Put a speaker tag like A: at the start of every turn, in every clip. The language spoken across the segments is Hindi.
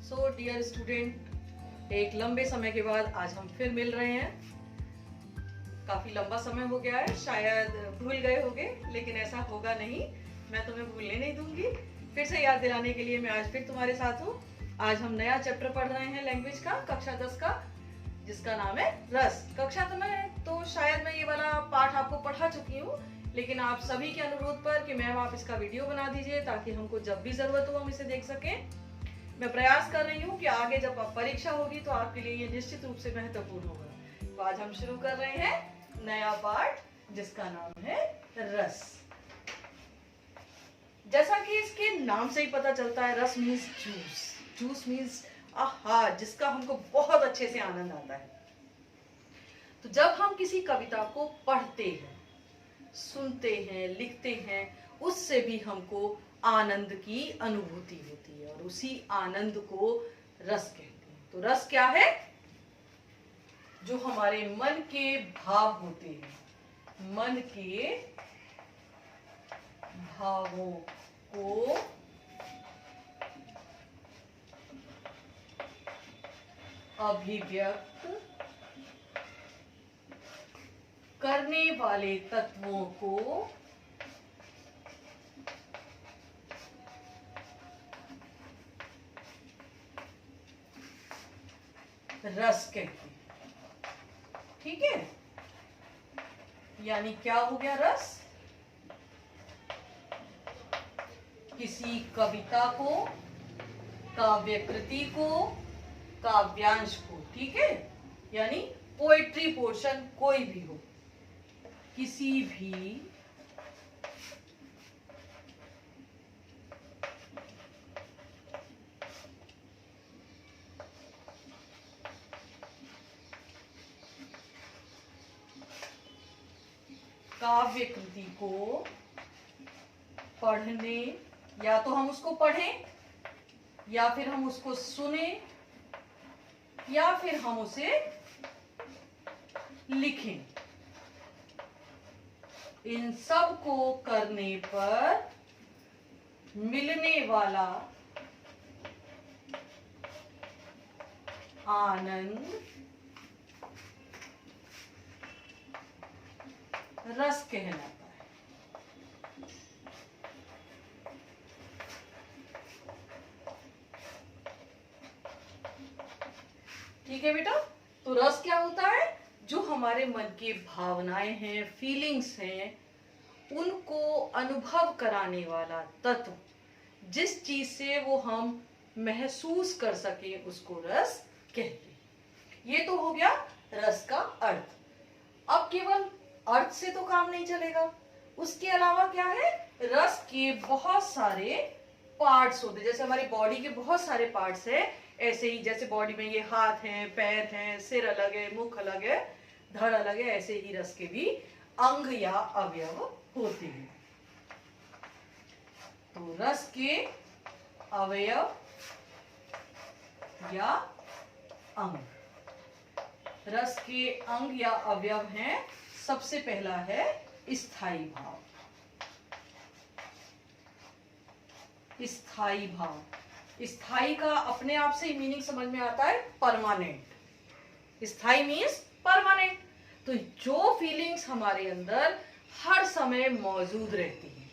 A: सो डियर स्टूडेंट, एक लंबे समय के बाद आज हम फिर मिल रहे हैं। काफी लंबा समय हो गया है, शायद भूल गए होंगे, लेकिन ऐसा होगा नहीं। मैं तुम्हें भूलने नहीं दूंगी। फिर से याद दिलाने के लिए मैं आज फिर तुम्हारे साथ हूँ। आज हम नया चैप्टर पढ़ रहे हैं लैंग्वेज का, कक्षा 10 का, जिसका नाम है रस। कक्षा तो शायद मैं ये वाला पाठ आपको पढ़ा चुकी हूँ, लेकिन आप सभी के अनुरोध पर कि मैम आप इसका वीडियो बना दीजिए ताकि हमको जब भी जरूरत हो हम इसे देख सकें। मैं प्रयास कर रही हूँ कि आगे जब परीक्षा होगी तो आपके लिए ये निश्चित रूप से महत्वपूर्ण होगा। तो आज हम शुरू कर रहे हैं नया पाठ, जिसका नाम है रस। जैसा कि इसके नाम से ही पता चलता है, रस मीन्स जूस। जूस मीन्स आहा, जिसका हमको बहुत अच्छे से आनंद आता है। तो जब हम किसी कविता को पढ़ते हैं, सुनते हैं, लिखते हैं, उससे भी हमको आनंद की अनुभूति होती है और उसी आनंद को रस कहते हैं। तो रस क्या है? जो हमारे मन के भाव होते हैं, मन के भावों को अभिव्यक्त करने वाले तत्वों को रस कहते हैं। ठीक है, यानी क्या हो गया रस? किसी कविता को, काव्यकृति को, काव्यांश को, ठीक है, यानी पोएट्री पोर्शन कोई भी हो, किसी भी काव्य कृति को पढ़ने, या तो हम उसको पढ़ें, या फिर हम उसको सुने, या फिर हम उसे लिखें, इन सब को करने पर मिलने वाला आनंद रस कहलाता है। ठीक है बेटा, तो रस क्या होता है? जो हमारे मन की भावनाएं हैं, फीलिंग्स हैं, उनको अनुभव कराने वाला तत्व, जिस चीज से वो हम महसूस कर सके, उसको रस कहते हैं। ये तो हो गया रस का अर्थ। अब केवल अर्थ से तो काम नहीं चलेगा, उसके अलावा क्या है? रस के बहुत सारे पार्ट्स होते हैं। जैसे हमारी बॉडी के बहुत सारे पार्ट्स हैं, ऐसे ही जैसे बॉडी में ये हाथ हैं, पैर हैं, सिर अलग है, मुख अलग है, धड़ अलग है, ऐसे ही रस के भी अंग या अवयव होते हैं। तो रस के अवयव या अंग, रस के अंग या अवयव हैं। सबसे पहला है स्थायी भाव। स्थायी भाव, स्थायी का अपने आप से ही मीनिंग समझ में आता है, परमानेंट। स्थायी मीन्स परमानेंट। तो जो फीलिंग्स हमारे अंदर हर समय मौजूद रहती हैं,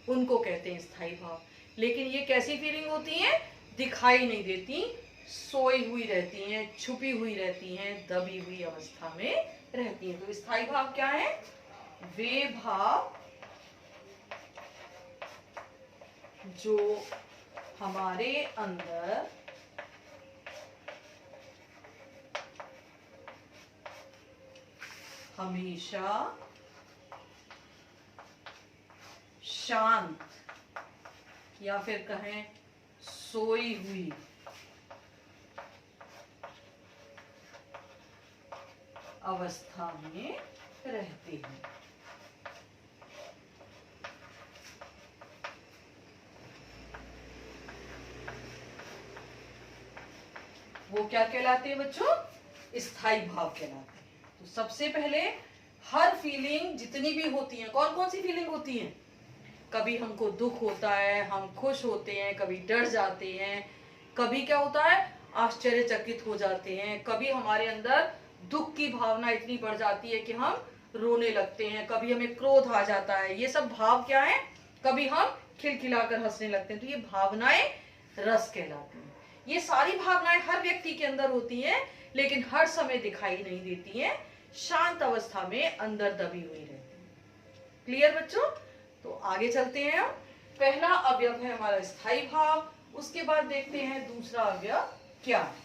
A: उनको कहते हैं स्थायी भाव। लेकिन ये कैसी फीलिंग होती हैं? दिखाई नहीं देती, सोई हुई रहती हैं, छुपी हुई रहती हैं, दबी हुई अवस्था में रहती हैं। तो स्थायी भाव क्या है? वे भाव जो हमारे अंदर हमेशा शांत, या फिर कहें सोई हुई अवस्था में रहते हैं। वो क्या कहलाते हैं बच्चों? स्थायी भाव कहलाते हैं। तो सबसे पहले हर फीलिंग जितनी भी होती है, कौन कौन सी फीलिंग होती है? कभी हमको दुख होता है, हम खुश होते हैं, कभी डर जाते हैं, कभी क्या होता है, आश्चर्यचकित हो जाते हैं, कभी हमारे अंदर दुख की भावना इतनी बढ़ जाती है कि हम रोने लगते हैं, कभी हमें क्रोध आ जाता है। ये सब भाव क्या है, कभी हम खिलखिलाकर हंसने लगते हैं। तो ये भावनाएं रस कहलाती हैं। ये सारी भावनाएं हर व्यक्ति के अंदर होती हैं, लेकिन हर समय दिखाई नहीं देती हैं, शांत अवस्था में अंदर दबी हुई रहती हैं। क्लियर बच्चों? तो आगे चलते हैं हम। पहला अवयव है हमारा स्थायी भाव, उसके बाद देखते हैं दूसरा अवयव क्या है।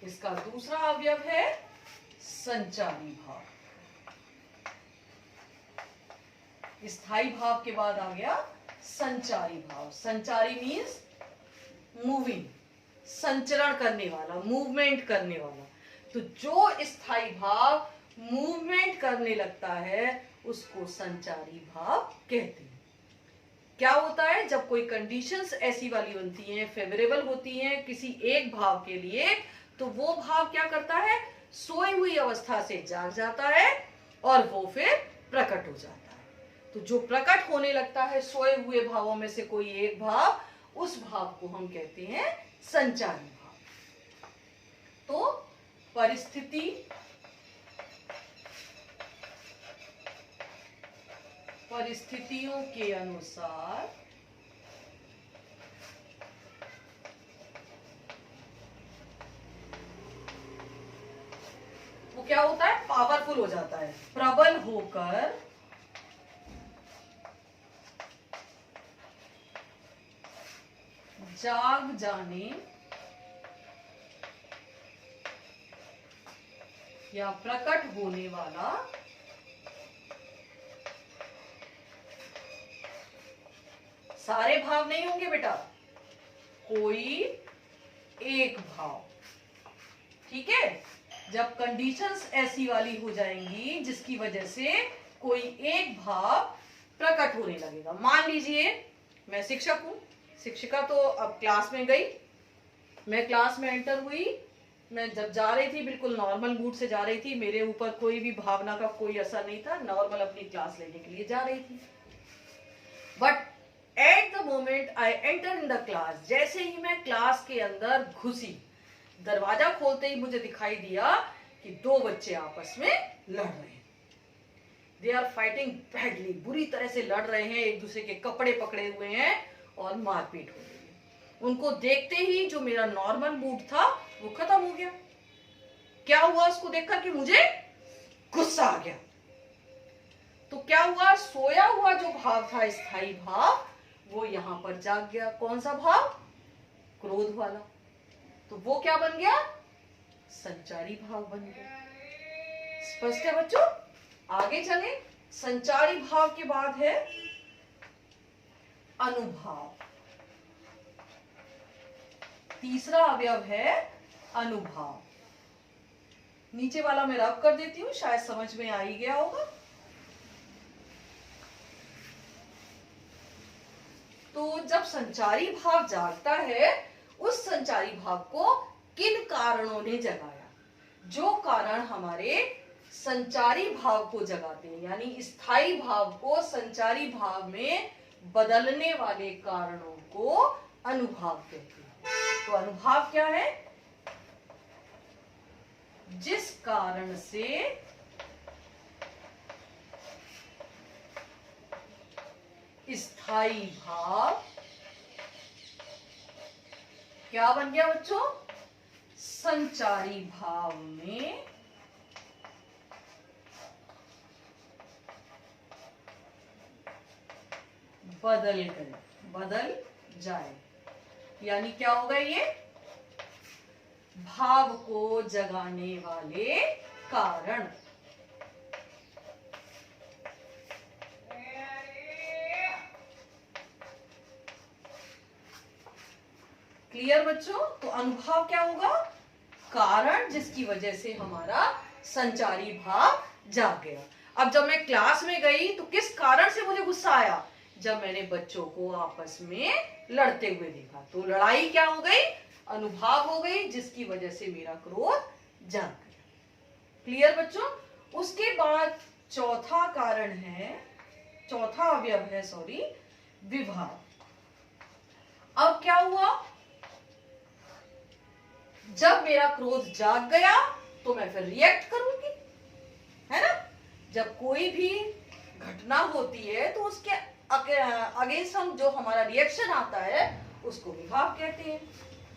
A: इसका दूसरा अवयव है संचारी भाव। स्थायी भाव के बाद आ गया संचारी भाव। संचारी मीन्स मूविंग, संचरण करने वाला, मूवमेंट करने वाला। तो जो स्थायी भाव मूवमेंट करने लगता है उसको संचारी भाव कहते हैं। क्या होता है, जब कोई कंडीशंस ऐसी वाली बनती हैं, फेवरेबल होती हैं किसी एक भाव के लिए, तो वो भाव क्या करता है, सोई हुई अवस्था से जाग जाता है और वो फिर प्रकट हो जाता है। तो जो प्रकट होने लगता है सोए हुए भावों में से कोई एक भाव, उस भाव को हम कहते हैं संचारी भाव। तो परिस्थितियों के अनुसार वो क्या होता है, पावरफुल हो जाता है, प्रबल होकर जाग जाने या प्रकट होने वाला सारे भाव नहीं होंगे बेटा, कोई एक भाव। ठीक है, जब कंडीशंस ऐसी वाली हो जाएंगी जिसकी वजह से कोई एक भाव प्रकट होने लगेगा। मान लीजिए मैं शिक्षक हूं, शिक्षिका तो अब क्लास में गई, मैं क्लास में एंटर हुई, मैं जब जा रही थी बिल्कुल नॉर्मल मूड से जा रही थी, मेरे ऊपर कोई भी भावना का कोई असर नहीं था, नॉर्मल अपनी क्लास लेने के लिए जा रही थी। But at the moment I enter in the class, जैसे ही मैं क्लास के अंदर घुसी, दरवाजा खोलते ही मुझे दिखाई दिया कि दो बच्चे आपस में लड़ रहे हैं। दे आर फाइटिंग बैडली, बुरी तरह से लड़ रहे हैं, एक दूसरे के कपड़े पकड़े हुए हैं और मारपीट हो रही है। उनको देखते ही जो मेरा नॉर्मल मूड था वो खत्म हो गया। क्या हुआ उसको देखकर कि मुझे गुस्सा आ गया। तो क्या हुआ, सोया हुआ जो भाव था स्थायी भाव, वो यहां पर जाग गया। कौन सा भाव, क्रोध वाला। तो वो क्या बन गया, संचारी भाव बन गया। स्पष्ट है बच्चों? आगे चले, संचारी भाव के बाद है अनुभाव। तीसरा अवयव है अनुभाव। नीचे वाला मैं रब कर देती हूं, शायद समझ में आ ही गया होगा। तो जब संचारी भाव जागता है, उस संचारी भाव को किन कारणों ने जगाया, जो कारण हमारे संचारी भाव को जगाते हैं, यानी स्थायी भाव को संचारी भाव में बदलने वाले कारणों को अनुभाव कहते हैं। तो अनुभाव क्या है, जिस कारण से स्थायी भाव क्या बन गया बच्चों, संचारी भाव में बदल जाए। यानी क्या होगा, ये भाव को जगाने वाले कारण। क्लियर बच्चों? तो अनुभव क्या होगा, कारण जिसकी वजह से हमारा संचारी भाव जाग गया। अब जब मैं क्लास में गई तो किस कारण से मुझे गुस्सा आया, जब मैंने बच्चों को आपस में लड़ते हुए देखा। तो लड़ाई क्या हो गई, अनुभाव हो गई, जिसकी वजह से मेरा क्रोध जाग गया। क्लियर बच्चों? उसके बाद चौथा कारण है चौथा अवयव है सॉरी विभाव। अब क्या हुआ, जब मेरा क्रोध जाग गया तो मैं फिर रिएक्ट करूंगी, है ना। जब कोई भी घटना होती है तो उसके अगेंस्ट हम जो हमारा रिएक्शन आता है उसको विभाव कहते हैं।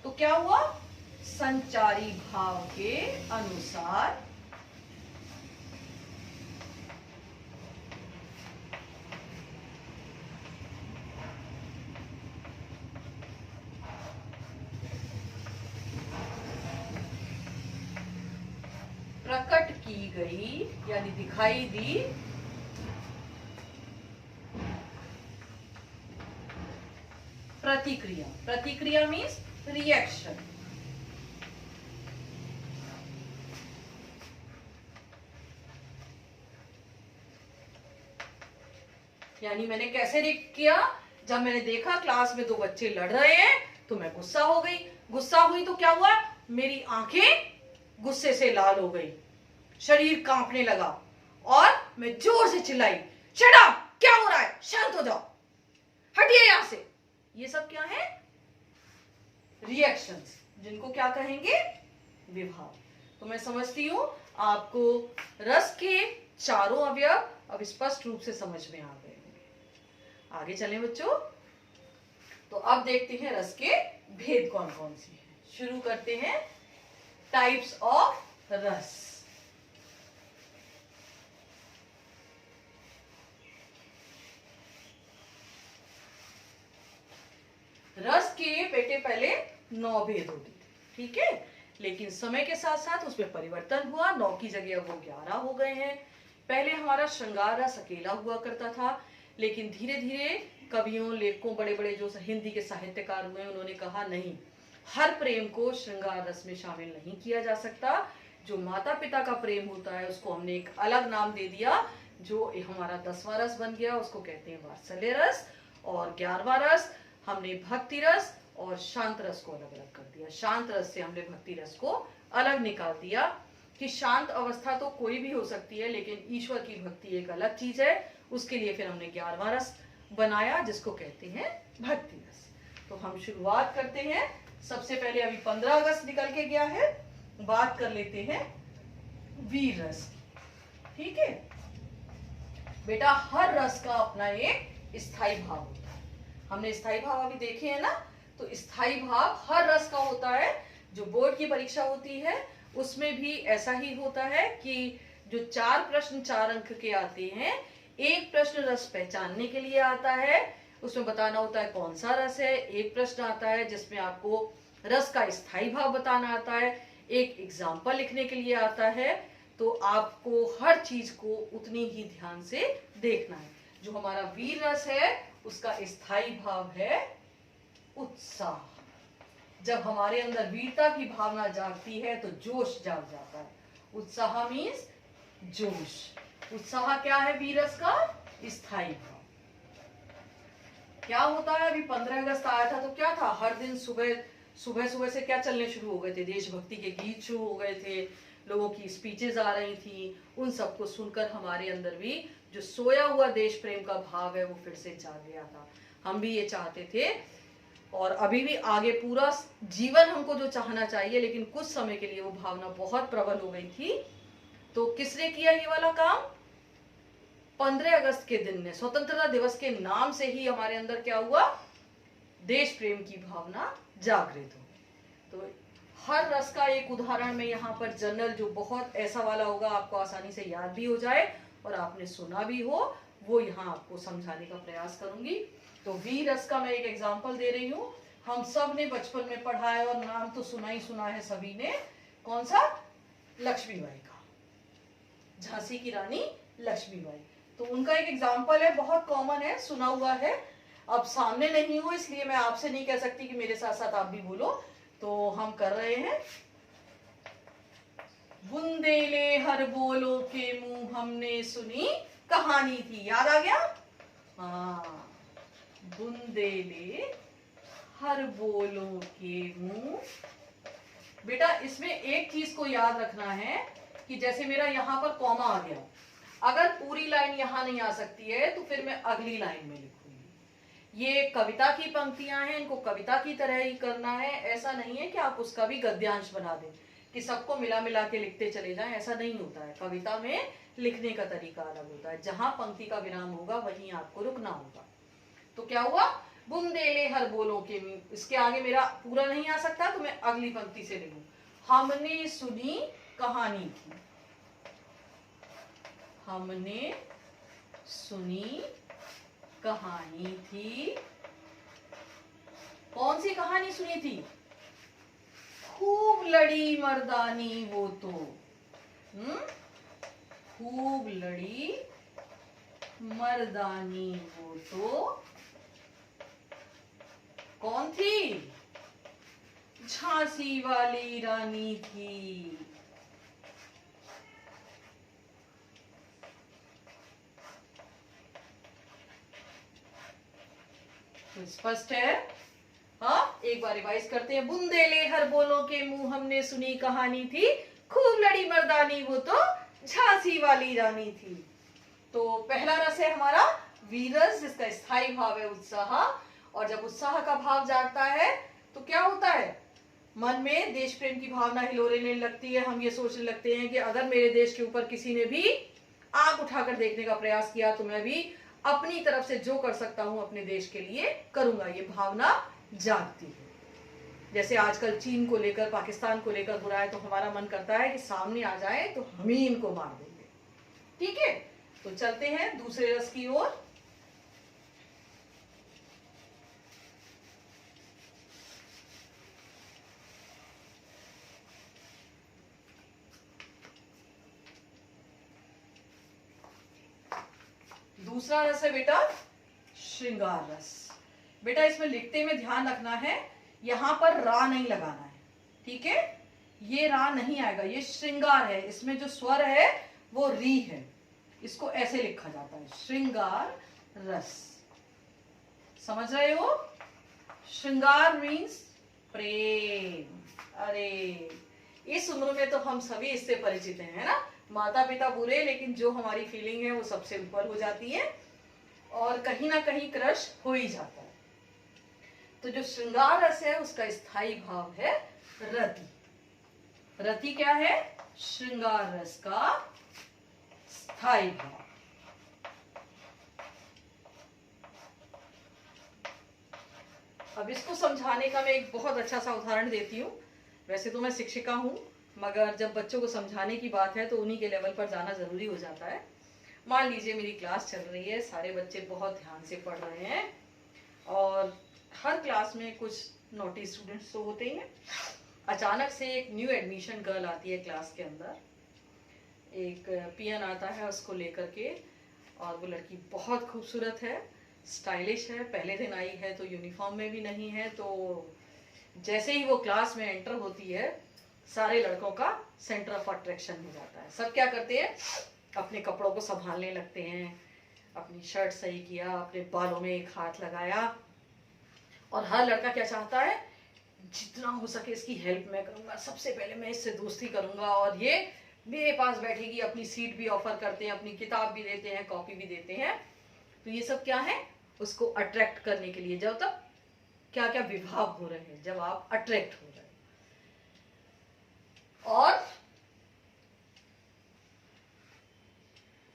A: तो क्या हुआ, संचारी भाव के अनुसार प्रकट की गई यानी दिखाई दी प्रतिक्रिया। प्रतिक्रिया मीन्स रिएक्शन। यानी मैंने कैसे रिएक्ट किया, जब मैंने देखा क्लास में दो बच्चे लड़ रहे हैं तो मैं गुस्सा हो गई। गुस्सा हुई तो क्या हुआ, मेरी आंखें गुस्से से लाल हो गई, शरीर कांपने लगा और मैं जोर से चिल्लाई, शट अप, क्या हो रहा है, शांत हो जाओ, हटिए यहां से। ये सब क्या है, रिएक्शंस, जिनको क्या कहेंगे, विभाव। तो मैं समझती हूं आपको रस के चारों अवयव अब स्पष्ट रूप से समझ में आ गए होंगे। आगे चलें बच्चों, तो अब देखते हैं रस के भेद कौन कौन से हैं। शुरू करते हैं टाइप्स ऑफ रस। रस के बेटे पहले 9 भेद होते थे, ठीक है, लेकिन समय के साथ साथ उसमें परिवर्तन हुआ, 9 की जगह अब वो 11 हो गए हैं। पहले हमारा श्रृंगार रस अकेला हुआ करता था, लेकिन धीरे धीरे कवियों, लेखकों, बड़े बड़े जो हिंदी के साहित्यकार हुए उन्होंने कहा नहीं, हर प्रेम को श्रृंगार रस में शामिल नहीं किया जा सकता। जो माता पिता का प्रेम होता है उसको हमने एक अलग नाम दे दिया, जो हमारा 10वां रस बन गया, उसको कहते हैं वात्सल्य रस। और 11वां रस हमने भक्ति रस और शांत रस को अलग अलग कर दिया। शांत रस से हमने भक्ति रस को अलग निकाल दिया कि शांत अवस्था तो कोई भी हो सकती है, लेकिन ईश्वर की भक्ति एक अलग चीज है। उसके लिए फिर हमने 11वां रस बनाया, जिसको कहते हैं भक्ति रस। तो हम शुरुआत करते हैं। सबसे पहले अभी 15 अगस्त निकल के गया है, बात कर लेते हैं वीर रस की, ठीक है बेटा। हर रस का अपना एक स्थायी भाव होता है, हमने स्थायी भाव अभी देखे हैं ना। तो स्थायी भाव हर रस का होता है। जो बोर्ड की परीक्षा होती है उसमें भी ऐसा ही होता है कि जो 4 प्रश्न 4 अंक के आते हैं, एक प्रश्न रस पहचानने के लिए आता है, उसमें बताना होता है कौन सा रस है। एक प्रश्न आता है जिसमें आपको रस का स्थायी भाव बताना आता है, एक एग्जाम्पल लिखने के लिए आता है। तो आपको हर चीज को उतनी ही ध्यान से देखना है। जो हमारा वीर रस है उसका स्थायी भाव है उत्साह। जब हमारे अंदर वीरता की भावना जागती है तो जोश जाग जाता है। उत्साह मीन्स जोश। उत्साह क्या है वीर रस का, स्थायी भाव। क्या होता है, अभी 15 अगस्त आया था तो क्या था, हर दिन सुबह सुबह से क्या चलने शुरू हो गए थे, देशभक्ति के गीत शुरू हो गए थे, लोगों की स्पीचेस आ रही थी। उन सबको सुनकर हमारे अंदर भी जो सोया हुआ देश प्रेम का भाव है वो फिर से जाग गया था। हम भी ये चाहते थे और अभी भी आगे पूरा जीवन हमको जो चाहना चाहिए, लेकिन कुछ समय के लिए वो भावना बहुत प्रबल हो गई थी। तो किसने किया ये वाला काम, 15 अगस्त के दिन ने, स्वतंत्रता दिवस के नाम से ही हमारे अंदर क्या हुआ, देश प्रेम की भावना जागृत हो गई। तो हर रस का एक उदाहरण में यहाँ पर जनरल जो बहुत ऐसा वाला होगा आपको आसानी से याद भी हो जाए और आपने सुना भी हो, वो यहाँ आपको समझाने का प्रयास करूंगी। तो वीर रस का मैं एक एग्जांपल दे रही हूँ। हम सब ने बचपन में पढ़ा है और नाम तो सुना ही सुना है सभी ने, कौन सा, लक्ष्मीबाई का, झांसी की रानी लक्ष्मीबाई। तो उनका एक एग्जाम्पल है, बहुत कॉमन है, सुना हुआ है। अब सामने नहीं हो इसलिए मैं आपसे नहीं कह सकती कि मेरे साथ साथ आप भी बोलो, तो हम कर रहे हैं। बुंदेले हर बोलो के मुंह हमने सुनी कहानी थी, याद आ गया, हाँ, बुंदेले हर बोलो के मुंह। बेटा इसमें एक चीज को याद रखना है कि जैसे मेरा यहाँ पर कॉमा आ गया, अगर पूरी लाइन यहाँ नहीं आ सकती है तो फिर मैं अगली लाइन में लिखूंगी। ये कविता की पंक्तियां हैं, इनको कविता की तरह ही करना है। ऐसा नहीं है कि आप उसका भी गद्यांश बना दें कि सबको मिला मिला के लिखते चले जाएं, ऐसा नहीं होता है। कविता में लिखने का तरीका अलग होता है। जहां पंक्ति का विराम होगा वहीं आपको रुकना होगा। तो क्या हुआ, बुंदेले हर बोलों के, इसके आगे मेरा पूरा नहीं आ सकता तो मैं अगली पंक्ति से लिखूं, हमने सुनी कहानी थी। हमने सुनी कहानी थी। कौन सी कहानी सुनी थी? खूब लड़ी मर्दानी वो तो। खूब लड़ी मर्दानी वो तो कौन थी? झांसी वाली रानी थी। तो स्पष्ट है। हाँ, एक बार रिवाइज करते हैं। बुंदेले हर बोलों के मुंह, हमने सुनी कहानी थी, खूब लड़ी मर्दानी वो तो झांसी वाली रानी थी। तो पहला रस है हमारा वीरस, जिसका स्थायी भाव है उत्साह। और जब उत्साह का भाव जागता है तो क्या होता है, मन में देश प्रेम की भावना हिलोरेने लगती है। हम ये सोचने लगते हैं कि अगर मेरे देश के ऊपर किसी ने भी आंख उठाकर देखने का प्रयास किया तो मैं भी अपनी तरफ से जो कर सकता हूं अपने देश के लिए करूंगा। ये भावना जागती है। जैसे आजकल चीन को लेकर, पाकिस्तान को लेकर बुरा है तो हमारा मन करता है कि सामने आ जाए तो हम ही इनको मार देंगे। ठीक है, तो चलते हैं दूसरे रस की ओर। दूसरा रस है बेटा श्रृंगार रस। बेटा इसमें लिखते में ध्यान रखना है, यहां पर रा नहीं लगाना है। ठीक है, ये रा नहीं आएगा, ये श्रृंगार है। इसमें जो स्वर है वो री है, इसको ऐसे लिखा जाता है, श्रृंगार रस। समझ रहे हो? श्रृंगार मीन्स प्रेम। अरे इस उम्र में तो हम सभी इससे परिचित हैं, है ना। माता पिता बुरे, लेकिन जो हमारी फीलिंग है वो सबसे ऊपर हो जाती है और कहीं ना कहीं क्रश हो ही जाता है। तो जो श्रृंगार रस है उसका स्थायी भाव है रति। रति क्या है? श्रृंगार रस का स्थायी भाव। अब इसको समझाने का मैं एक बहुत अच्छा सा उदाहरण देती हूँ। वैसे तो मैं शिक्षिका हूँ, मगर जब बच्चों को समझाने की बात है तो उन्हीं के लेवल पर जाना जरूरी हो जाता है। मान लीजिए मेरी क्लास चल रही है, सारे बच्चे बहुत ध्यान से पढ़ रहे हैं और हर क्लास में कुछ नोटी स्टूडेंट्स तो होते ही हैं। अचानक से एक न्यू एडमिशन गर्ल आती है क्लास के अंदर, एक पियन आता है उसको लेकर के, और वो लड़की बहुत खूबसूरत है, स्टाइलिश है, पहले दिन आई है तो यूनिफॉर्म में भी नहीं है। तो जैसे ही वो क्लास में एंटर होती है सारे लड़कों का सेंटर ऑफ अट्रैक्शन हो जाता है। सब क्या करते हैं, अपने कपड़ों को संभालने लगते हैं, अपनी शर्ट सही किया, अपने बालों में एक हाथ लगाया, और हर लड़का क्या चाहता है, जितना हो सके इसकी हेल्प मैं करूंगा, सबसे पहले मैं इससे दोस्ती करूंगा और ये मेरे पास बैठेगी। अपनी सीट भी ऑफर करते हैं, अपनी किताब भी देते हैं, कॉपी भी देते हैं। तो ये सब क्या है, उसको अट्रैक्ट करने के लिए। जब तक क्या क्या विभाव हो रहे हैं जब आप अट्रैक्ट हो जाए। और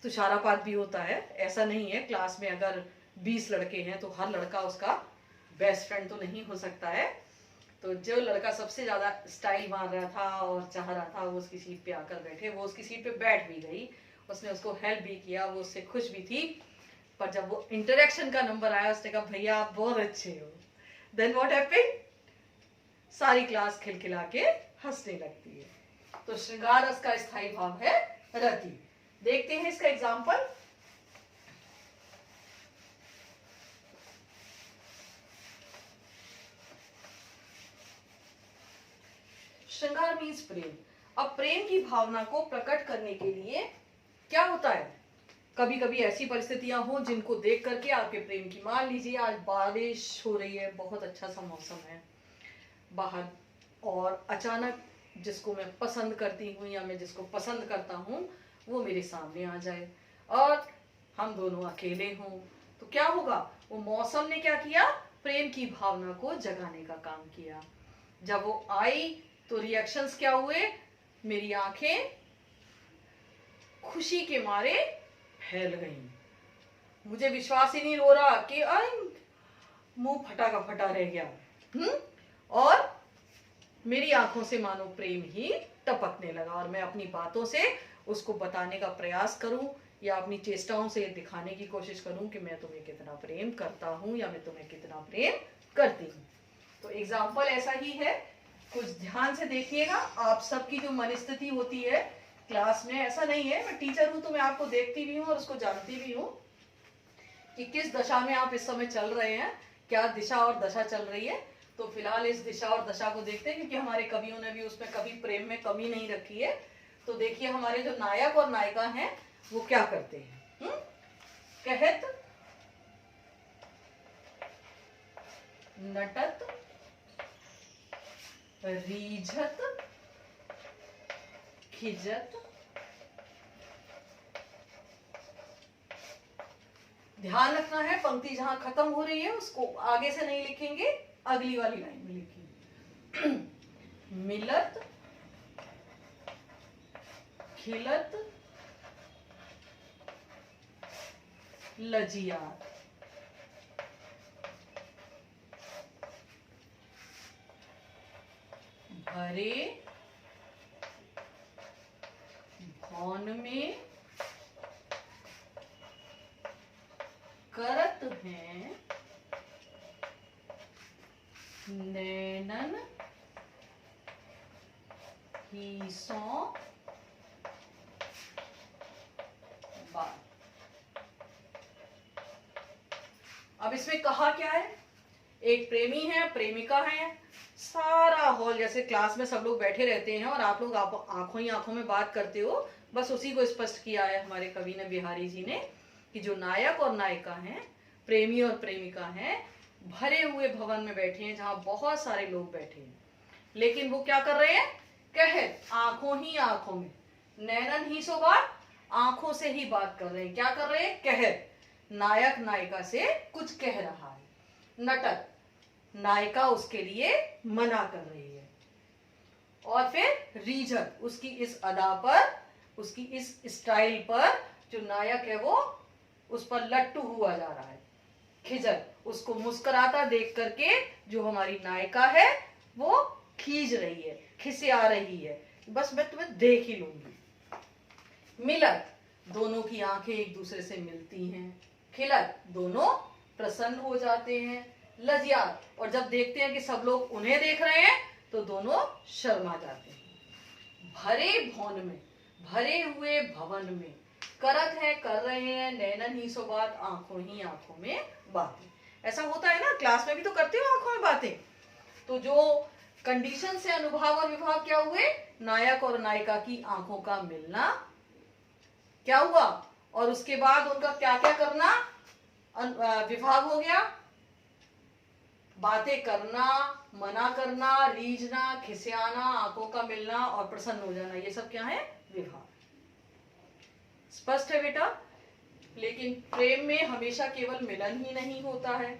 A: तुषारापात भी होता है। ऐसा नहीं है क्लास में अगर 20 लड़के हैं तो हर लड़का उसका बेस्ट फ्रेंड तो नहीं हो सकता है। तो जो लड़का सबसे ज्यादा स्टाइल मार रहा था और चाह रहा था वो उसकी सीट पे आकर बैठे, वो उसकी सीट पे बैठ भी गई, उसने उसको हेल्प भी किया, वो उससे खुश भी थी। पर जब वो इंटरेक्शन का नंबर आया उसने कहा भैया आप बहुत अच्छे हो। देन व्हाट हैपेंड, सारी क्लास खिलखिला के हंसने लगती है। तो श्रृंगार रस का स्थायी भाव है रति। देखते हैं इसका एग्जाम्पल। श्रृंगार मीन्स प्रेम। अब प्रेम की भावना को प्रकट करने के लिए क्या होता है, कभी कभी ऐसी परिस्थितियां हो जिनको देख करके आपके प्रेम की, मान लीजिए आज बारिश हो रही है, बहुत अच्छा सा मौसम है बाहर, और अचानक जिसको मैं पसंद करती हूँ या मैं जिसको पसंद करता हूँ वो मेरे सामने आ जाए। और हम दोनों अकेले हों, तो क्या होगा? वो मौसम ने क्या किया? प्रेम की भावना को जगाने का काम किया। जब वो आई तो रिएक्शंस क्या हुए? मेरी आंखें खुशी के मारे फैल गईं। मुझे विश्वास ही नहीं हो रहा कि मुंह फटा का फटा रह गया। और मेरी आंखों से मानो प्रेम ही टपकने लगा, और मैं अपनी बातों से उसको बताने का प्रयास करूं या अपनी चेष्टाओं से दिखाने की कोशिश करूं कि मैं तुम्हें कितना प्रेम करता हूं या मैं तुम्हें कितना प्रेम करती हूं। तो एग्जाम्पल ऐसा ही है, कुछ ध्यान से देखिएगा। आप सबकी जो मनस्थिति होती है क्लास में, ऐसा नहीं है, मैं टीचर हूं तो मैं आपको देखती भी हूं और उसको जानती भी हूं कि किस दशा में आप इस समय चल रहे हैं, क्या दिशा और दशा चल रही है। तो फिलहाल इस दिशा और दशा को देखते हैं, क्योंकि हमारे कवियों ने भी उसमें कभी प्रेम में कमी नहीं रखी है। तो देखिए हमारे जो नायक और नायिका हैं वो क्या करते हैं। कहत, नटत, रीझत, खिजत। ध्यान रखना है, पंक्ति जहां खत्म हो रही है उसको आगे से नहीं लिखेंगे, अगली वाली लाइन में लिखेंगे। मिलत, खिलत, लजियात। भरे भौन में करत हैं नैनन ही सो बात। अब इसमें कहा क्या है? एक प्रेमी है, प्रेमिका है, सारा हॉल जैसे क्लास में सब लोग बैठे रहते हैं और आप लोग आंखों ही आंखों में बात करते हो, बस उसी को स्पष्ट किया है हमारे कवि ने, बिहारी जी ने, कि जो नायक और नायिका हैं, प्रेमी और प्रेमिका हैं, भरे हुए भवन में बैठे हैं जहां बहुत सारे लोग बैठे हैं, लेकिन वो क्या कर रहे हैं? कह, आंखों ही आंखों में, नैनन ही सो बात, आंखों से ही बात कर रहे हैं। क्या कर रहे हैं? कह, नायक नायिका से कुछ कह रहा है। नटक, नायिका उसके लिए मना कर रही है। और फिर रीझक, उसकी इस अदा पर, उसकी इस स्टाइल पर जो नायक है वो उस पर लट्टू हुआ जा रहा है। खिजक, उसको मुस्कुराता देख करके जो हमारी नायिका है वो खींच रही है, खिसिया रही है, बस मैं तुम्हें देख ही लूंगी। मिलत, दोनों की आंखें एक दूसरे से मिलती हैं। खिलत, दोनों प्रसन्न हो जाते हैं। लज्जात, और जब देखते हैं कि सब लोग उन्हें देख रहे हैं तो दोनों शर्मा जाते हैं। भरे भवन में, भरे हुए भवन में, करत है, कर रहे हैं, नैनन ही सो बात, आंखों ही आंखों में बातें। ऐसा होता है ना, क्लास में भी तो करते हो आंखों में बातें। तो जो कंडीशन से अनुभाव और विभाव क्या हुए? नायक और नायिका की आंखों का मिलना क्या हुआ, और उसके बाद उनका क्या क्या करना, विभाग हो गया, बातें करना, मना करना, रीझना, खिसियाना, आंखों का मिलना और प्रसन्न हो जाना, ये सब क्या है? विभाग। स्पष्ट है बेटा? लेकिन प्रेम में हमेशा केवल मिलन ही नहीं होता है,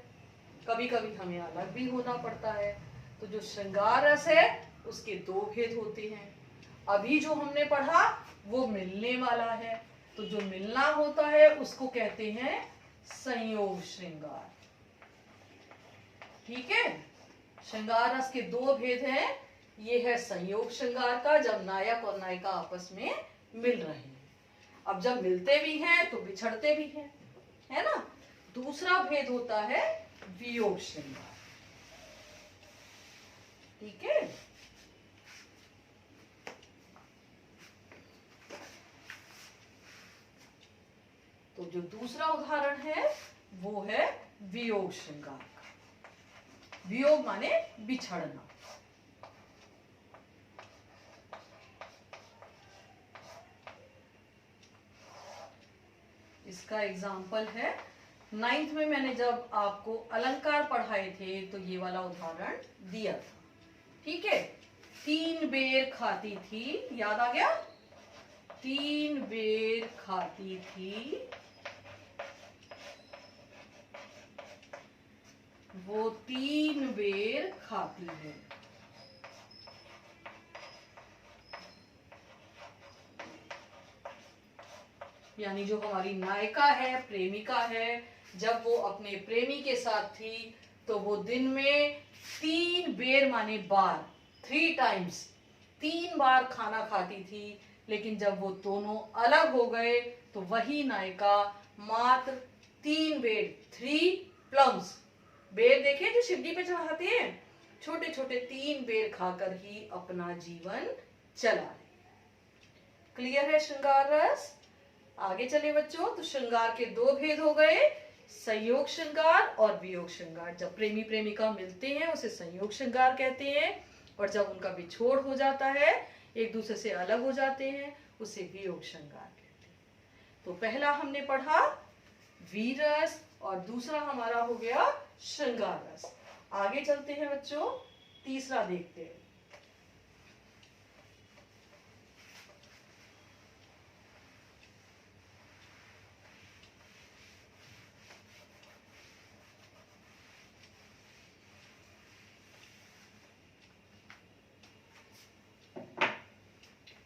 A: कभी कभी हमें अलग भी होना पड़ता है। तो जो श्रृंगार रस है उसके दो भेद होते हैं। अभी जो हमने पढ़ा वो मिलने वाला है, तो जो मिलना होता है उसको कहते हैं संयोग श्रृंगार। ठीक है, श्रृंगार रस के दो भेद हैं। ये है संयोग श्रृंगार का, जब नायक और नायिका आपस में मिल रहे हैं। अब जब मिलते भी हैं तो बिछड़ते भी हैं, है ना। दूसरा भेद होता है वियोग श्रृंगार। ठीक है, तो जो दूसरा उदाहरण है वो है वियोग श्रृंगार का। वियोग माने बिछड़ना। इसका एग्जाम्पल है, 9th में मैंने जब आपको अलंकार पढ़ाए थे तो ये वाला उदाहरण दिया था। ठीक है, 3 बेर खाती थी, याद आ गया? 3 बेर खाती थी, वो 3 बेर खाती है। यानी जो हमारी नायिका है, प्रेमिका है, जब वो अपने प्रेमी के साथ थी तो वो दिन में 3 बेर माने बार, 3 टाइम्स, 3 बार खाना खाती थी। लेकिन जब वो दोनों अलग हो गए तो वही नायिका मात्र 3 बेर, 3 प्लम्स, बेर देखे जो शिवजी पे चढ़ाते हैं, छोटे छोटे 3 बेर खाकर ही अपना जीवन चला रही। क्लियर है श्रृंगार रस? आगे चले बच्चों, तो श्रृंगार के 2 भेद हो गए, संयोग श्रृंगार और वियोग श्रृंगार। जब प्रेमी प्रेमिका मिलते हैं उसे संयोग श्रृंगार कहते हैं, और जब उनका बिछोड़ हो जाता है, एक दूसरे से अलग हो जाते हैं, उसे वियोग श्रृंगार कहते हैं। तो पहला हमने पढ़ा वीर रस और दूसरा हमारा हो गया श्रृंगार रस। आगे चलते हैं बच्चों, तीसरा देखते हैं।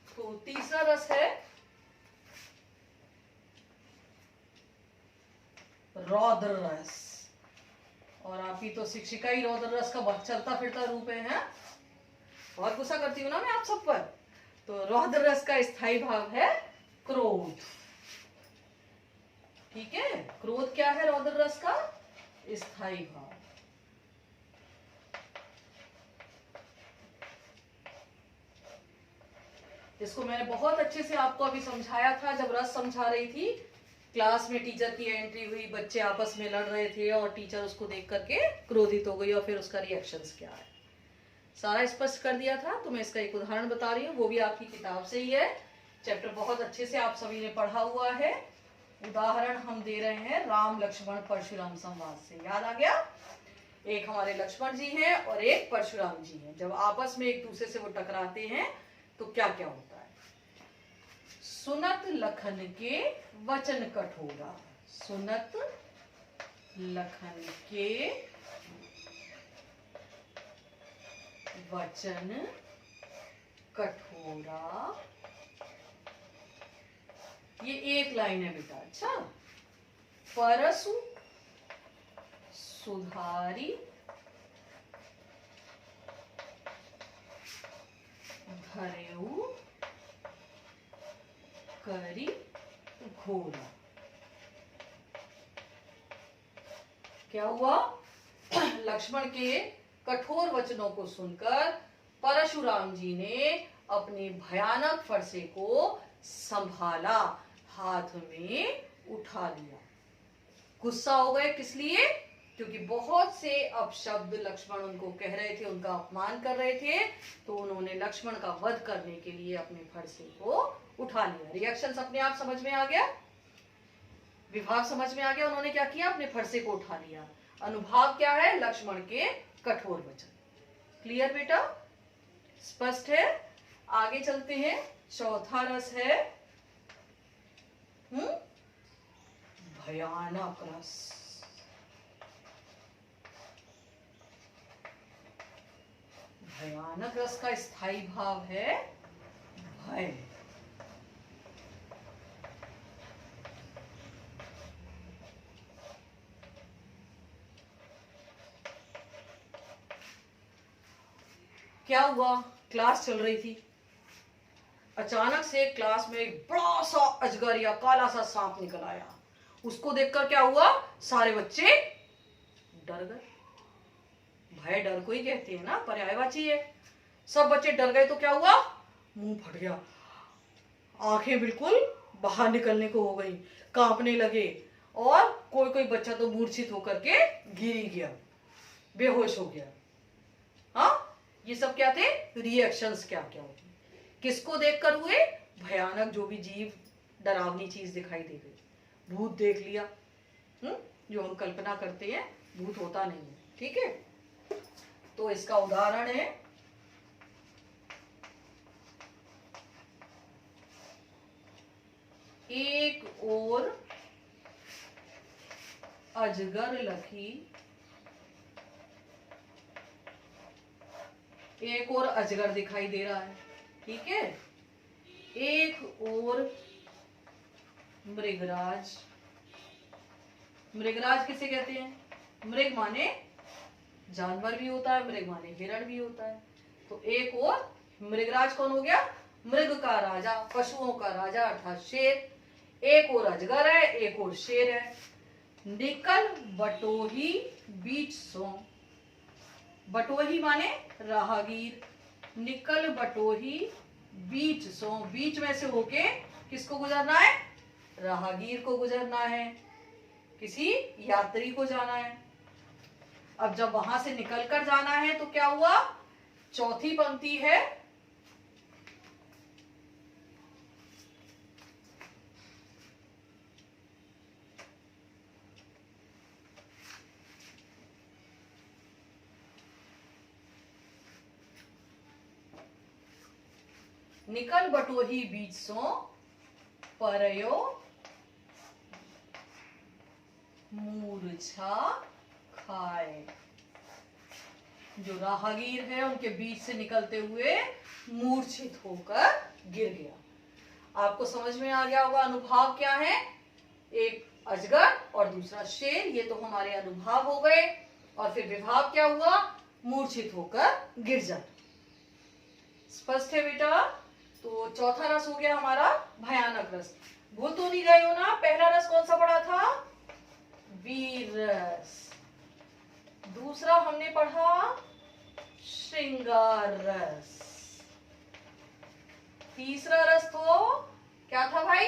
A: तो तीसरा रस है रौद्र रस, और आप ही तो शिक्षिका ही रौद्र रस का बहुत चलता फिरता रूप है? बहुत गुस्सा करती हूँ ना मैं आप सब पर। तो रौद्र रस का स्थायी भाव है क्रोध। ठीक है, क्रोध क्या है रौद्र रस का? स्थायी भाव। इसको मैंने बहुत अच्छे से आपको अभी समझाया था जब रस समझा रही थी। क्लास में टीचर की एंट्री हुई, बच्चे आपस में लड़ रहे थे और टीचर उसको देख करके क्रोधित हो गई और फिर उसका रिएक्शंस क्या है सारा स्पष्ट कर दिया था। तो मैं इसका एक उदाहरण बता रही हूँ, वो भी आपकी किताब से ही है। चैप्टर बहुत अच्छे से आप सभी ने पढ़ा हुआ है। उदाहरण हम दे रहे हैं राम लक्ष्मण परशुराम संवाद से। याद आ गया? एक हमारे लक्ष्मण जी हैं और एक परशुराम जी हैं। जब आपस में एक दूसरे से वो टकराते हैं तो क्या क्या होता है? सुनत लखन के वचन कठोरा, सुनत लखन के वचन कठोरा, ये एक लाइन है बेटा। अच्छा, परसु सुधारी धरेऊ करी घोरा। क्या हुआ? लक्ष्मण के कठोर वचनों को सुनकर परशुराम जी ने अपने भयानक फरसे को संभाला, हाथ में उठा लिया। गुस्सा हो गए, किस लिए? क्योंकि बहुत से अपशब्द लक्ष्मण उनको कह रहे थे, उनका अपमान कर रहे थे। तो उन्होंने लक्ष्मण का वध करने के लिए अपने फरसे को उठा लिया। रिएक्शंस अपने आप समझ में आ गया, विभाग समझ में आ गया। उन्होंने क्या किया? अपने फरसे को उठा लिया। अनुभाव क्या है? लक्ष्मण के कठोर वचन। क्लियर बेटा? स्पष्ट है? आगे चलते हैं। चौथा रस है भयानक रस। भयानक रस का स्थायी भाव है भय। क्या हुआ? क्लास चल रही थी, अचानक से क्लास में एक बड़ा सा अजगर या काला सा सांप निकल आया। उसको देखकर क्या हुआ? सारे बच्चे डर गए। भय डर को ही कहते हैं ना, पर्यायवाची है। सब बच्चे डर गए तो क्या हुआ? मुंह फट गया, आंखें बिल्कुल बाहर निकलने को हो गई, कांपने लगे, और कोई कोई बच्चा तो मूर्छित होकर के गिर ही गया, बेहोश हो गया। हाँ, ये सब क्या थे? रिएक्शंस क्या क्या होती, किसको देखकर हुए? भयानक जो भी जीव, डरावनी चीज दिखाई दे गई। भूत देख लिया, जो हम कल्पना करते हैं, भूत होता नहीं है। ठीक है, तो इसका उदाहरण है एक और अजगर लखी, एक और अजगर दिखाई दे रहा है, ठीक है। एक और मृगराज, मृगराज किसे कहते हैं? मृग माने जानवर भी होता है, मृग माने हिरण भी होता है। तो एक और मृगराज कौन हो गया? मृग का राजा, पशुओं का राजा अर्थात शेर। एक और अजगर है, एक और शेर है। निकल बटोही बीच सो, बटोही माने राहगीर, निकल बटोही बीच सो, बीच में से होके किसको गुजरना है? राहगीर को गुजरना है, किसी यात्री को जाना है। अब जब वहां से निकलकर जाना है तो क्या हुआ? चौथी पंक्ति है, निकल बटोही बीच सो परयो मूर्छा खाए। जो राहगीर है उनके बीच से निकलते हुए मूर्छित होकर गिर गया। आपको समझ में आ गया होगा अनुभाव क्या है? एक अजगर और दूसरा शेर, ये तो हमारे अनुभाव हो गए। और फिर विभाव क्या हुआ? मूर्छित होकर गिर जाना। स्पष्ट है बेटा? तो चौथा रस हो गया हमारा भयानक रस। भूल तो नहीं गए हो ना? पहला रस कौन सा पढ़ा था? वीर रस। दूसरा हमने पढ़ा श्रृंगार रस। तीसरा रस तो क्या था भाई?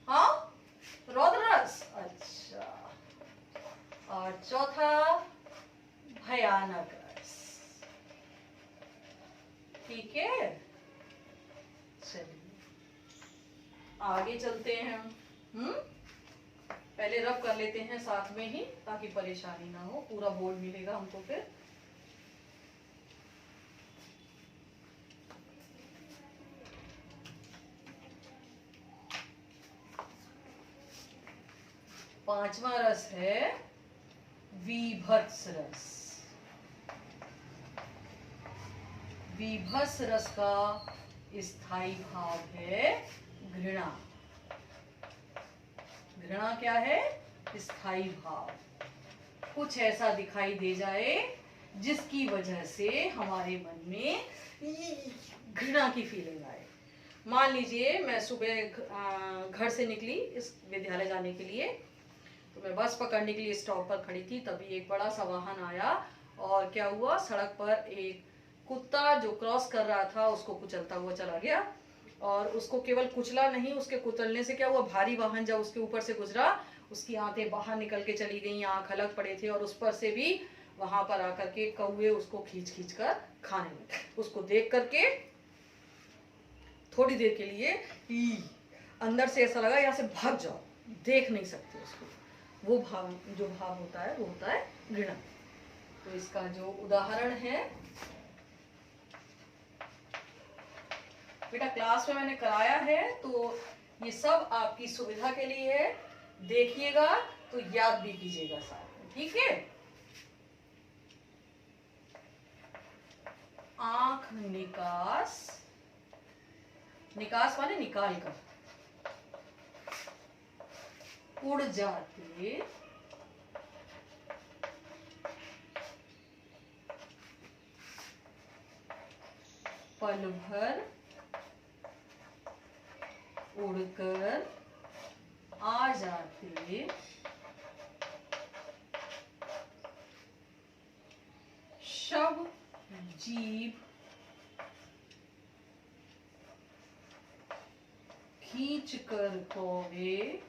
A: हाँ, रौद्र रस। अच्छा, और चौथा भयानक रस। ठीक है, चलिए आगे चलते हैं हम। पहले रब कर लेते हैं साथ में ही, ताकि परेशानी ना हो। पूरा बोर्ड मिलेगा हमको फिर। पांचवा रस है वीभत्स रस। वीभत्स रस का स्थायी भाव है घृणा। घृणा क्या है? स्थायी भाव। कुछ ऐसा दिखाई दे जाए जिसकी वजह से हमारे मन में घृणा की फीलिंग आए। मान लीजिए मैं सुबह घर से निकली इस विद्यालय जाने के लिए, तो मैं बस पकड़ने के लिए स्टॉप पर खड़ी थी, तभी एक बड़ा सा वाहन आया और क्या हुआ? सड़क पर एक कुत्ता जो क्रॉस कर रहा था उसको कुचलता हुआ चला गया। और उसको केवल कुचला नहीं, उसके कुचलने से क्या हुआ? भारी वाहन जब उसके ऊपर से गुजरा, उसकी आंतें बाहर निकल के चली गई, आंख अलग पड़े थे, और उस पर से भी वहां पर आकर के कौवे उसको खींच खींच कर खाने लगे। उसको देख करके थोड़ी देर के लिए अंदर से ऐसा लगा यहाँ से भाग जाओ, देख नहीं सकते उसको। वो भाव, जो भाव होता है वो होता है घृणा। तो इसका जो उदाहरण है बेटा क्लास में मैंने कराया है, तो ये सब आपकी सुविधा के लिए है। देखिएगा तो याद भी कीजिएगा साथ में, ठीक है? आंख निकास, निकास माने निकाल कर, उड़ जाते पल भर उड़कर आ जाते शव जीभ खींच कर कौवे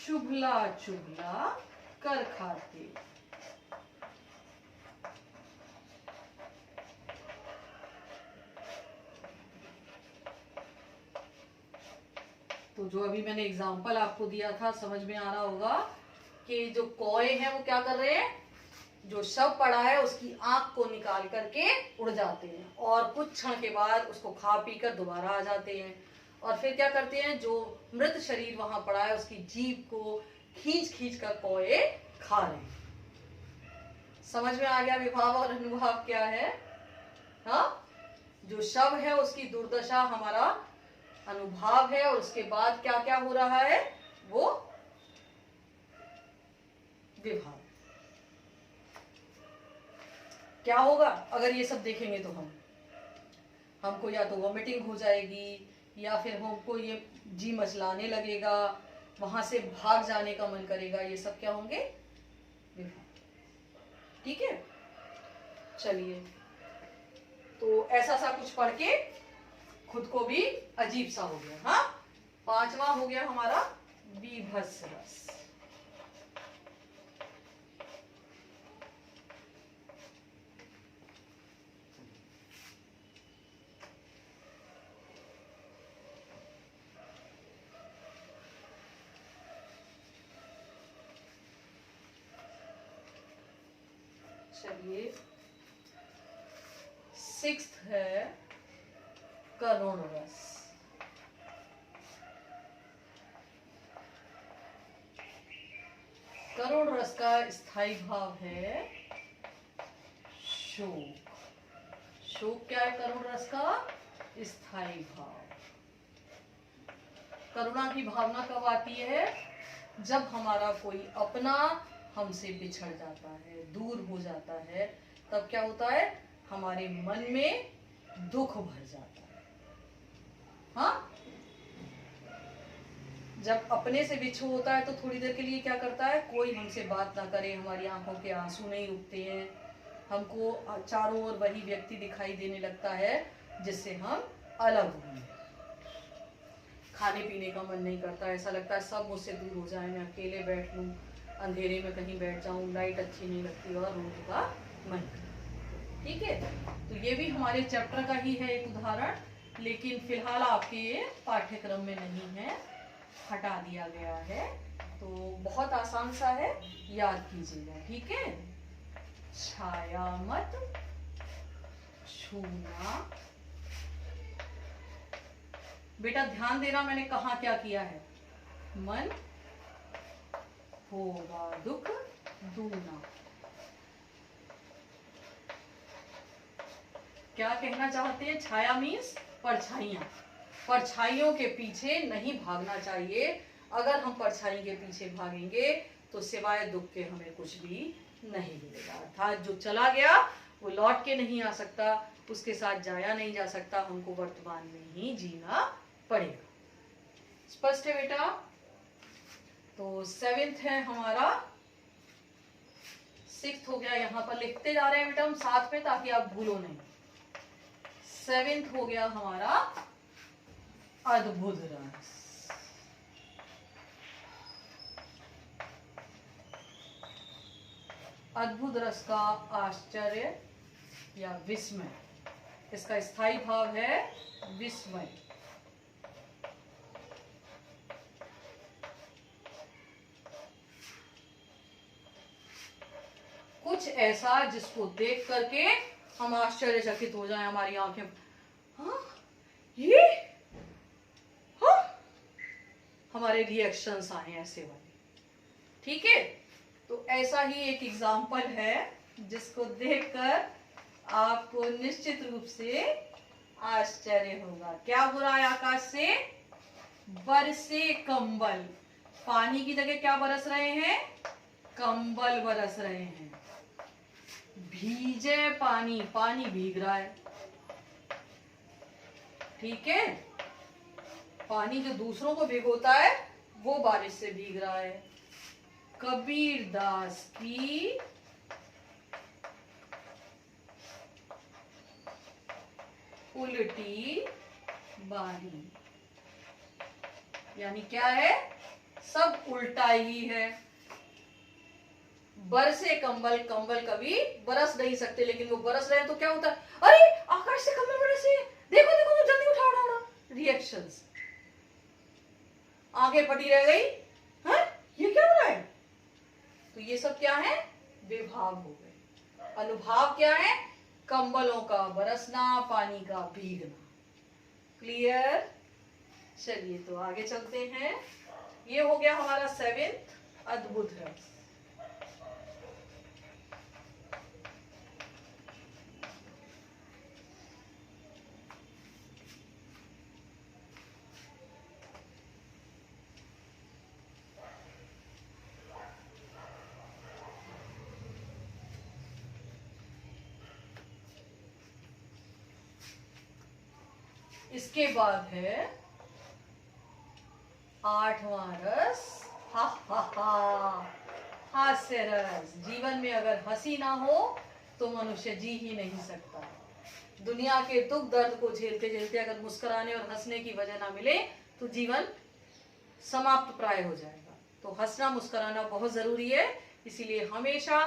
A: चुभला चुभला कर खाते। तो जो अभी मैंने एग्जाम्पल आपको दिया था, समझ में आ रहा होगा कि जो कौवे हैं वो क्या कर रहे हैं? जो शव पड़ा है उसकी आंख को निकाल करके उड़ जाते हैं और कुछ क्षण के बाद उसको खा पी कर दोबारा आ जाते हैं। और फिर क्या करते हैं, जो मृत शरीर वहां पड़ा है उसकी जीभ को खींच खींच कर कौए खा रहे हैं। समझ में आ गया विभाव और अनुभाव क्या है? हाँ, जो शव है उसकी दुर्दशा हमारा अनुभाव है, और उसके बाद क्या क्या हो रहा है वो विभाव। क्या होगा अगर ये सब देखेंगे तो हमको या तो वॉमिटिंग हो जाएगी, या फिर हमको ये जी मचलाने लगेगा, वहां से भाग जाने का मन करेगा। ये सब क्या होंगे? विभाव। ठीक है, चलिए, तो ऐसा सा कुछ पढ़ के खुद को भी अजीब सा हो गया। हाँ, 5वां हो गया हमारा बीभत्स रस। चलिए, 6th है करुण रस। करुण रस का स्थायी भाव है शोक। शोक क्या है करुण रस का स्थायी भाव? करुणा की भावना कब आती है? जब हमारा कोई अपना हमसे बिछड़ जाता है, दूर हो जाता है, तब क्या होता है? हमारे मन में दुख भर जाता है। हाँ, जब अपने से बिछो होता है तो थोड़ी देर के लिए क्या करता है, कोई हमसे बात ना करे, हमारी आंखों के आंसू नहीं रुकते हैं, हमको चारों ओर वही व्यक्ति दिखाई देने लगता है जिससे हम अलग हुए। खाने पीने का मन नहीं करता, ऐसा लगता है सब मुझसे दूर हो जाए, मैं अकेले बैठ लूं, अंधेरे में कहीं बैठ जाऊं, लाइट अच्छी नहीं लगती और रोने का मन। ठीक है, तो ये भी हमारे चैप्टर का ही है एक उदाहरण, लेकिन फिलहाल आपके पाठ्यक्रम में नहीं है, हटा दिया गया है। तो बहुत आसान सा है, याद कीजिएगा। ठीक है, छाया मत छूना। बेटा ध्यान देना, मैंने कहा क्या किया है? मन होगा दुख दूना। क्या कहना चाहते हैं? छाया मीन्स परछाइयां। परछाइयों के पीछे नहीं भागना चाहिए। अगर हम परछाई के पीछे भागेंगे तो सिवाय दुख के हमें कुछ भी नहीं मिलेगा। अर्थात जो चला गया वो लौट के नहीं आ सकता, उसके साथ जाया नहीं जा सकता, हमको वर्तमान में ही जीना पड़ेगा। स्पष्ट है बेटा? तो 7th है हमारा, 6th हो गया, यहां पर लिखते जा रहे हैं बेटा हम साथ में ताकि आप भूलो नहीं। 7th हो गया हमारा अद्भुत रस। अद्भुत रस का आश्चर्य या विस्मय, इसका स्थायी भाव है विस्मय। कुछ ऐसा जिसको देख करके हम आश्चर्यचकित हो जाएं, हमारी आंखें हाँ ये हाँ, हमारे रिएक्शंस आए ऐसे वाले। ठीक है, तो ऐसा ही एक एग्जाम्पल है जिसको देखकर आपको निश्चित रूप से आश्चर्य होगा। क्या हो रहा है? आकाश से बरसे कंबल। पानी की जगह क्या बरस रहे हैं? कंबल बरस रहे हैं। भीजे पानी, पानी भीग रहा है। ठीक है, पानी जो दूसरों को भिगोता है वो बारिश से भीग रहा है। कबीर दास की उल्टी बारी, यानी क्या है? सब उल्टा ही है। बरसे कंबल, कंबल कभी बरस नहीं सकते, लेकिन वो बरस रहे हैं तो क्या होता है? अरे आकाश से कंबल बरसे, देखो देखो तो जल्दी उठा उठा उठा। रिएक्शंस, आगे फटी रह गई, हाँ ये क्या हो रहा है? तो ये सब क्या है? विभाव हो गए। अनुभाव क्या है? कंबलों का बरसना, पानी का भीगना। क्लियर? चलिए तो आगे चलते हैं। ये हो गया हमारा 7th अद्भुत रस। इसके बाद है 8वां रस, हा हा हा, हास्य रस। जीवन में अगर हंसी ना हो तो मनुष्य जी ही नहीं सकता। दुनिया के दुख दर्द को झेलते झेलते अगर मुस्कुराने और हंसने की वजह ना मिले तो जीवन समाप्त प्राय हो जाएगा। तो हंसना मुस्कुराना बहुत जरूरी है, इसीलिए हमेशा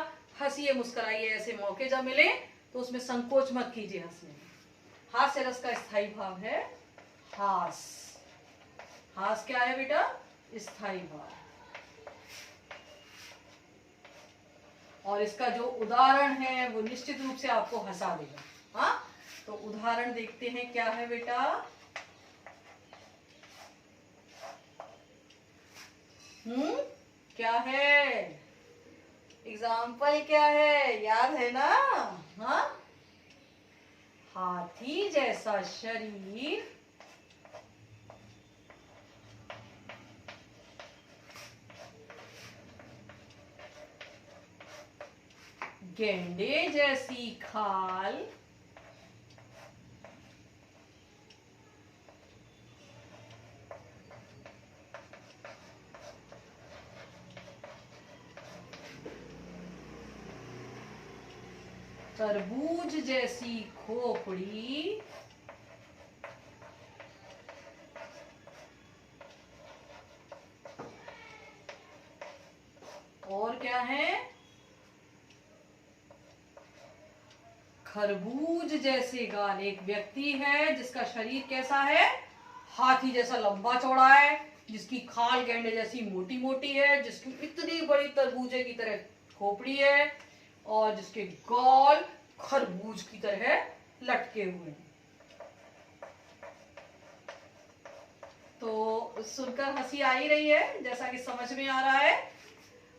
A: हंसिए मुस्कुराइए। ऐसे मौके जब मिले तो उसमें संकोच मत कीजिए हंसने में। हास्य रस का स्थायी भाव है हास। हास क्या है बेटा? स्थायी भाव। और इसका जो उदाहरण है वो निश्चित रूप से आपको हंसा देगा। हाँ, तो उदाहरण देखते हैं क्या है बेटा। क्या है? एग्जाम्पल क्या है? याद है ना? हाँ, हाथी जैसा शरीर, गेंडे जैसी खाल, तरबूज जैसी खोपड़ी, और क्या है? खरबूज जैसे गाल। एक व्यक्ति है जिसका शरीर कैसा है? हाथी जैसा लंबा चौड़ा है, जिसकी खाल गेंडे जैसी मोटी मोटी है, जिसकी इतनी बड़ी तरबूजे की तरह खोपड़ी है, और जिसके गाल खरबूज की तरह लटके हुए हैं। तो सुनकर हंसी आ ही रही है, जैसा कि समझ में आ रहा है।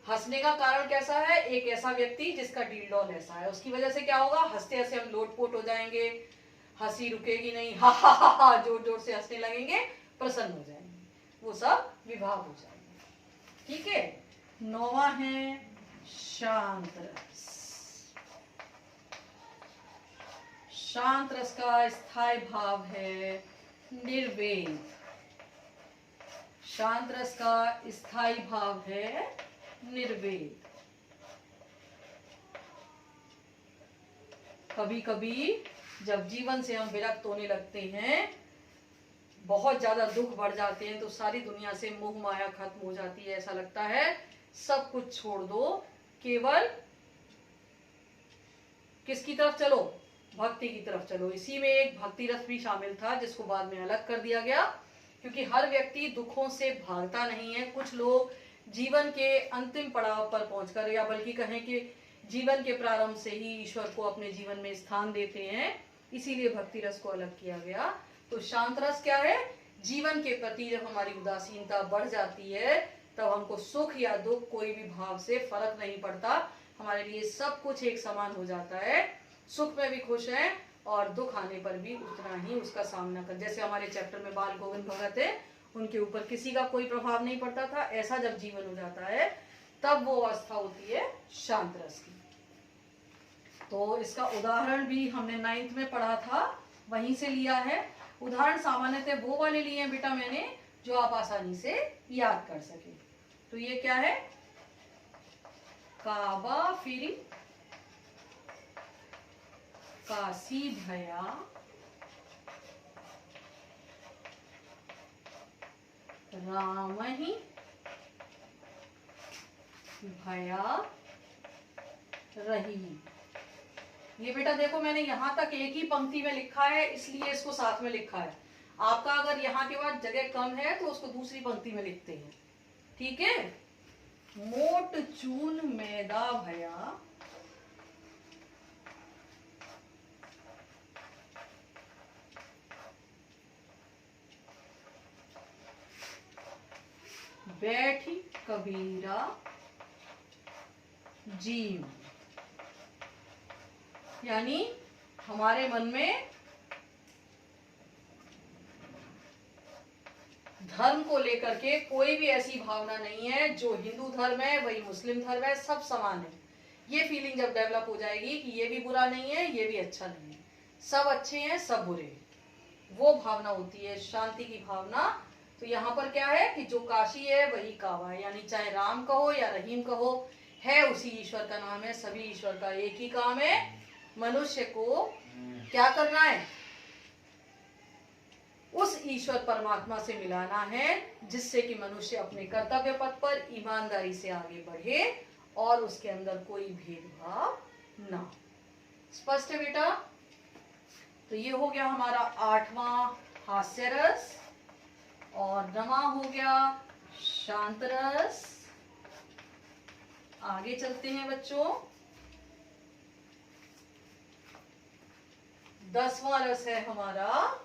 A: हंसने का कारण कैसा है? एक ऐसा व्यक्ति जिसका डील डॉल ऐसा है, उसकी वजह से क्या होगा? हंसते हंसते हम लोटपोट हो जाएंगे, हंसी रुकेगी नहीं, हा हा हा हा जोर जोर से हंसने लगेंगे, प्रसन्न हो जाएंगे, वो सब विभाग हो जाएंगे। ठीक है। 9वां है शांत रस। शांत रस का स्थायी भाव है निर्वेद। शांत रस का स्थायी भाव है निर्वेद। कभी कभी जब जीवन से हम विरक्त होने लगते हैं, बहुत ज्यादा दुख बढ़ जाते हैं, तो सारी दुनिया से मोह माया खत्म हो जाती है। ऐसा लगता है सब कुछ छोड़ दो, केवल किसकी तरफ चलो? भक्ति की तरफ चलो। इसी में एक भक्ति रस भी शामिल था, जिसको बाद में अलग कर दिया गया, क्योंकि हर व्यक्ति दुखों से भागता नहीं है। कुछ लोग जीवन के अंतिम पड़ाव पर पहुंचकर, या बल्कि कहें कि जीवन के प्रारंभ से ही ईश्वर को अपने जीवन में स्थान देते हैं, इसीलिए भक्ति रस को अलग किया गया। तो शांत रस क्या है? जीवन के प्रति जब हमारी उदासीनता बढ़ जाती है, तब हमको सुख या दुख कोई भी भाव से फर्क नहीं पड़ता, हमारे लिए सब कुछ एक समान हो जाता है। सुख में भी खुश हैं और दुख आने पर भी उतना ही उसका सामना कर। जैसे हमारे चैप्टर में बाल गोविंद भगत है, उनके ऊपर किसी का कोई प्रभाव नहीं पड़ता था। ऐसा जब जीवन हो जाता है, तब वो अवस्था होती है शांत रस की। तो इसका उदाहरण भी हमने 9th में पढ़ा था, वहीं से लिया है। उदाहरण सामान्यतः वो वाले लिए हैं बेटा मैंने, जो आप आसानी से याद कर सके। तो ये क्या है? काबा फिरी, काशी भया, राम ही भया रही। ये बेटा देखो, मैंने यहां तक एक ही पंक्ति में लिखा है, इसलिए इसको साथ में लिखा है। आपका अगर यहाँ के बाद जगह कम है तो उसको दूसरी पंक्ति में लिखते हैं। ठीक है। मोट चून मैदा भया, बैठी कबीरा जीम, यानी हमारे मन में धर्म को लेकर के कोई भी ऐसी भावना नहीं है, जो हिंदू धर्म है वही मुस्लिम धर्म है, सब समान है। ये फीलिंग जब डेवलप हो जाएगी कि ये भी बुरा नहीं है, ये भी अच्छा नहीं है, सब अच्छे हैं, सब बुरे हैं, वो भावना होती है शांति की भावना। तो यहाँ पर क्या है कि जो काशी है वही काबा है, यानी चाहे राम कहो या रहीम कहो, है उसी ईश्वर का नाम है। सभी ईश्वर का एक ही काम है, मनुष्य को क्या करना है, उस ईश्वर परमात्मा से मिलाना है, जिससे कि मनुष्य अपने कर्तव्य पथ पर ईमानदारी से आगे बढ़े और उसके अंदर कोई भेदभाव ना हो। स्पष्ट है बेटा? तो ये हो गया हमारा 8वां हास्य रस, और 9वां हो गया शांत रस। आगे चलते हैं बच्चों। 10वां रस है हमारा,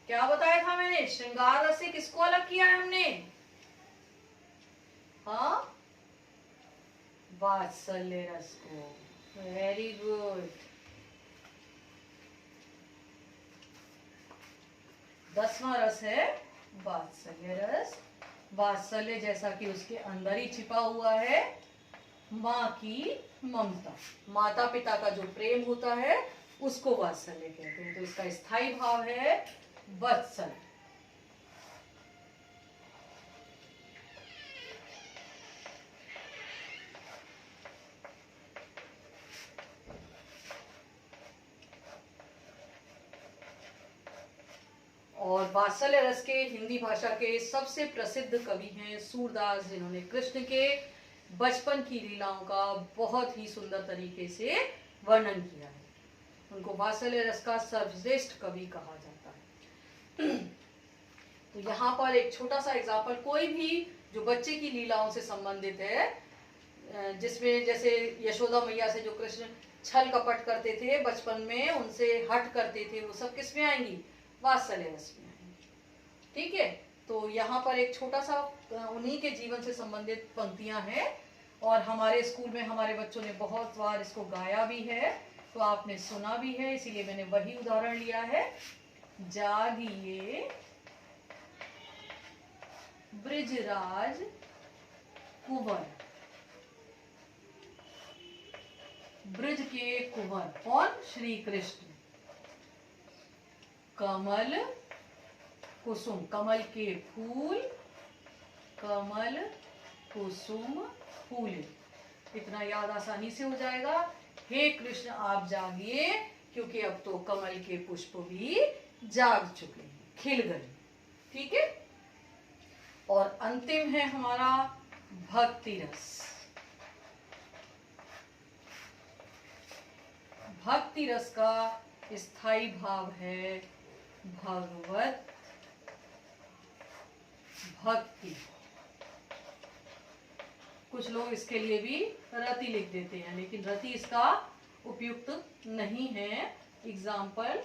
A: क्या बताया था मैंने, श्रृंगार रस से किसको अलग किया है हमने? हाँ, वात्सल्य रस को। Very good. 10वां रस है वात्सल्य रस। वात्सल्य जैसा कि उसके अंदर ही छिपा हुआ है, माँ की ममता, माता पिता का जो प्रेम होता है उसको वात्सल्य कहते हैं। तो इसका स्थायी भाव है वत्सल। और वात्सल्य रस के हिंदी भाषा के सबसे प्रसिद्ध कवि हैं सूरदास, जिन्होंने कृष्ण के बचपन की लीलाओं का बहुत ही सुंदर तरीके से वर्णन किया है। उनको वात्सल्य रस का सर्वश्रेष्ठ कवि कहा जाता है। तो यहाँ पर एक छोटा सा एग्जाम्पल, कोई भी जो बच्चे की लीलाओं से संबंधित है, जिसमें जैसे यशोदा मैया से जो कृष्ण छल कपट करते थे बचपन में, उनसे हट करते थे, वो सब किस में आएंगी? वात्सल्य रस में आएंगी। ठीक है, तो यहाँ पर एक छोटा सा उन्हीं के जीवन से संबंधित पंक्तियां हैं, और हमारे स्कूल में हमारे बच्चों ने बहुत बार इसको गाया भी है, तो आपने सुना भी है, इसीलिए मैंने वही उदाहरण लिया है। जागिए ब्रिजराज कुंवर, ब्रिज के कुंवर कौन? श्री कृष्ण। कमल कुसुम, कमल के फूल, कमल कुसुम फूल, इतना याद आसानी से हो जाएगा। हे कृष्ण आप जागिए, क्योंकि अब तो कमल के पुष्प भी जाग चुके हैं, खिल गए। ठीक है, और अंतिम है हमारा भक्ति रस। भक्ति रस का स्थायी भाव है भगवत भक्ति। कुछ लोग इसके लिए भी रति लिख देते हैं, लेकिन रति इसका उपयुक्त नहीं है। एग्जाम्पल,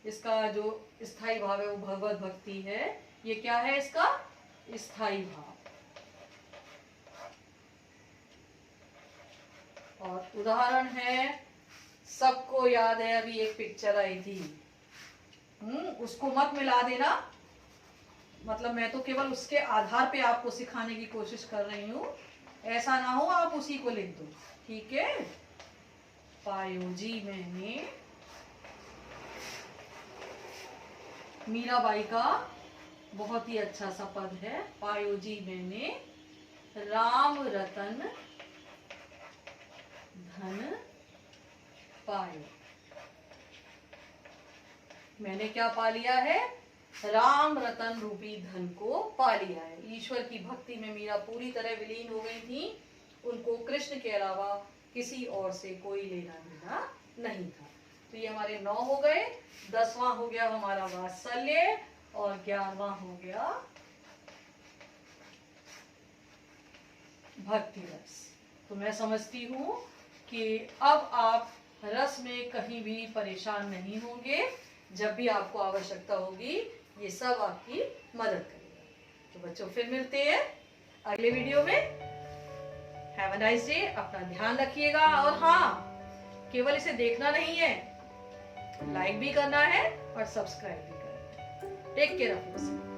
A: इसका जो स्थायी भाव है वो भगवत भक्ति है। ये क्या है इसका स्थायी भाव? और उदाहरण है, सबको याद है अभी एक पिक्चर आई थी, उसको मत मिला देना, मतलब मैं तो केवल उसके आधार पे आपको सिखाने की कोशिश कर रही हूँ, ऐसा ना हो आप उसी को लिख दो। ठीक है, पायोजी मैंने, मीराबाई का बहुत ही अच्छा सा पद है, पायोजी मैंने राम रतन धन पायो। मैंने क्या पा लिया है? राम रतन रूपी धन को पा लिया है। ईश्वर की भक्ति में मीरा पूरी तरह विलीन हो गई थी, उनको कृष्ण के अलावा किसी और से कोई लेना देना नहीं था। तो ये हमारे 9 हो गए। 10वां हो गया हमारा वात्सल्य, और 11वां हो गया भक्ति रस। तो मैं समझती हूँ कि अब आप रस में कहीं भी परेशान नहीं होंगे। जब भी आपको आवश्यकता होगी ये सब आपकी मदद करेगा। तो बच्चों फिर मिलते हैं अगले वीडियो में। Have a nice day. अपना ध्यान रखिएगा और हाँ, केवल इसे देखना नहीं है, लाइक भी करना है और सब्सक्राइब भी करना है। Take care of yourself.